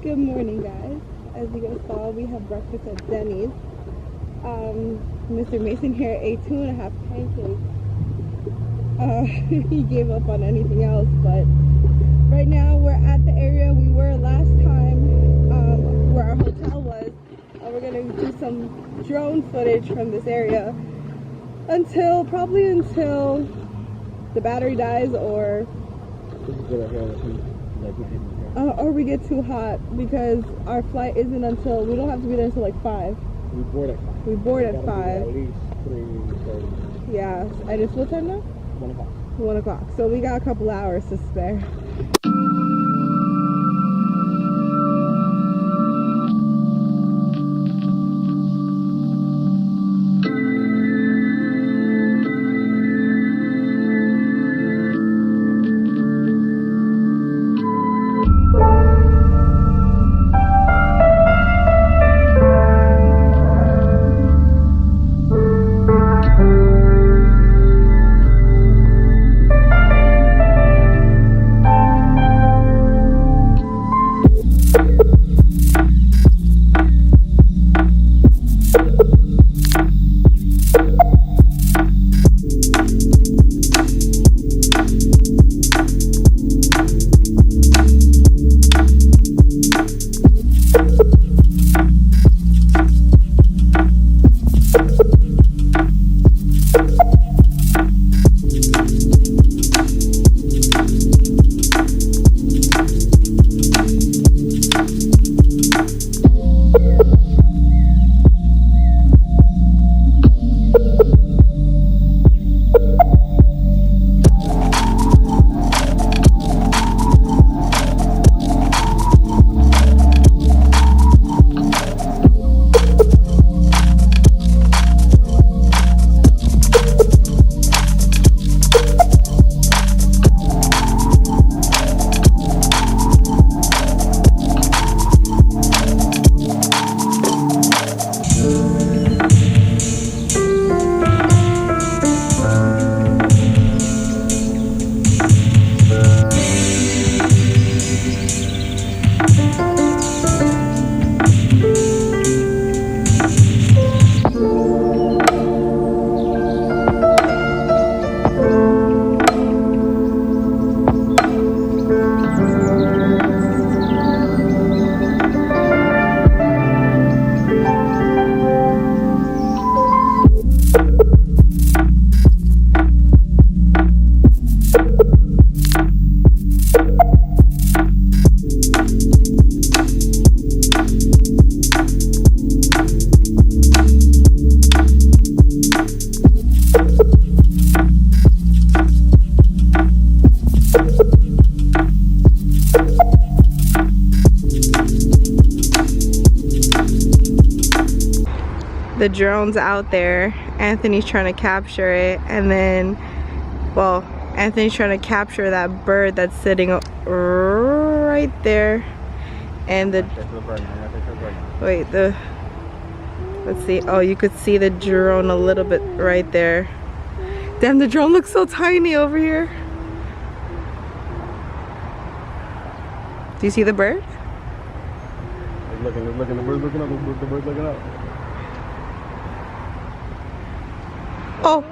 Good morning, guys. As you guys saw, we have breakfast at Denny's. Mr. Mason here ate 2.5 pancakes. He gave up on anything else, but right now we're at the area we were last time, where our hotel was. We're gonna do some drone footage from this area probably until the battery dies or we get too hot, because our flight isn't until, we don't have to be there until like 5. We board at 5. We board at 5. At least 3:30. Yeah, and it's what time now? 1 o'clock. 1 o'clock. So we got a couple hours to spare. The drone's out there. Anthony's trying to capture it, and then, well, Anthony's trying to capture that bird that's sitting right there. And let's see. Oh, you could see the drone a little bit right there. Damn, the drone looks so tiny over here. Do you see the bird? It's looking, the bird's looking up, the bird's looking up. Oh.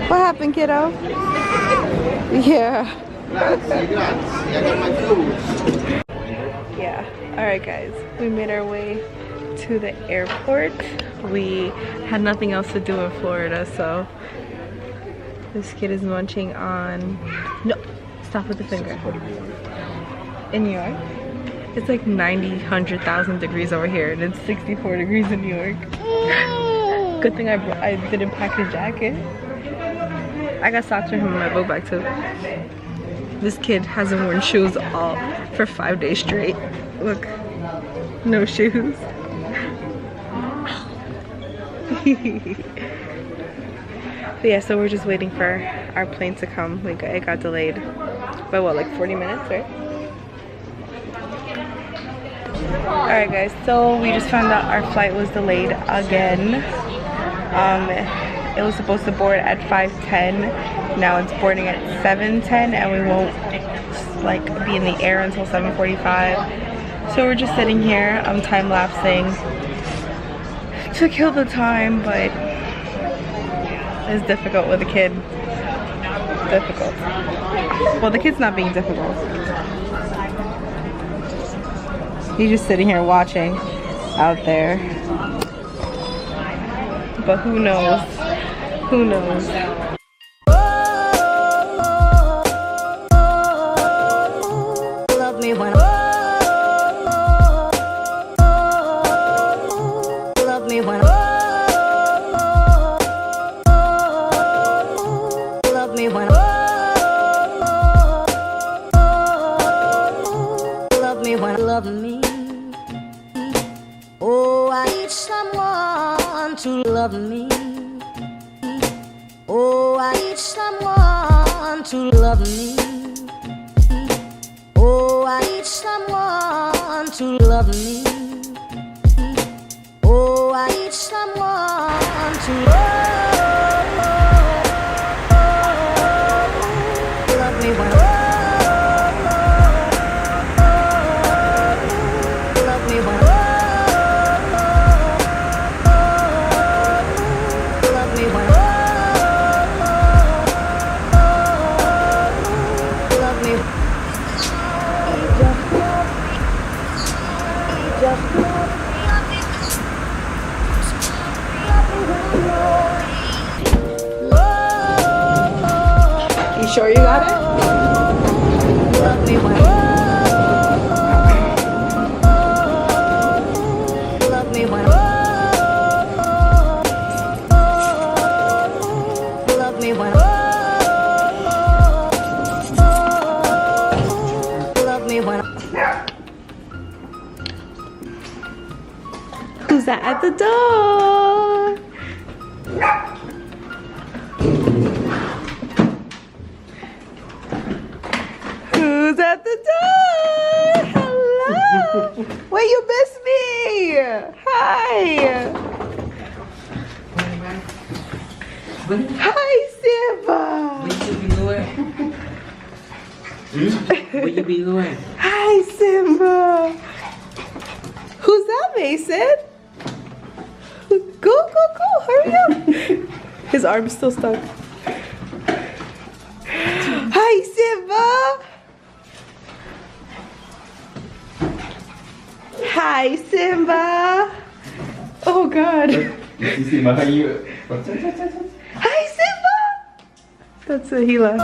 What happened, kiddo? Yeah. Grazie, grazie. I got my food. Yeah. Alright guys, we made our way to the airport. We had nothing else to do in Florida, so this kid is munching on... No! Stop with the finger. In New York? It's like 90, 100,000 degrees over here, and it's 64 degrees in New York. Good thing I didn't pack a jacket. I got socks for him in my book bag too. This kid hasn't worn shoes for 5 days straight. Look, no shoes. But yeah, so we're just waiting for our plane to come. It got delayed by what, like 40 minutes, right? Alright guys, so we just found out our flight was delayed again. It was supposed to board at 5:10. Now it's boarding at 7:10, and we won't like be in the air until 7:45. So we're just sitting here, time lapsing to kill the time, but it's difficult with a kid. Difficult. Well, the kid's not being difficult. He's just sitting here watching out there. But who knows? Who knows? Love me when love me when love me when love me when love me. Oh, I need someone to love me. Oh, I need someone to love me. Oh, I need someone to love me. Oh, I need someone to love me when love me when love me when love me. You sure you got it? Love me when love me when love me when love me when. Who's that at the door? Who's at the door? Hello. Wait, you missed me. Hi. Hi, Simba. What you be doing? What you be doing? Hi, Simba. Who's that, Mason? Go, go, go. Hurry up. His arm's still stuck. Hi, Simba. Hi, Simba. Oh, God. You see my you. Hi, Simba. That's it. He left.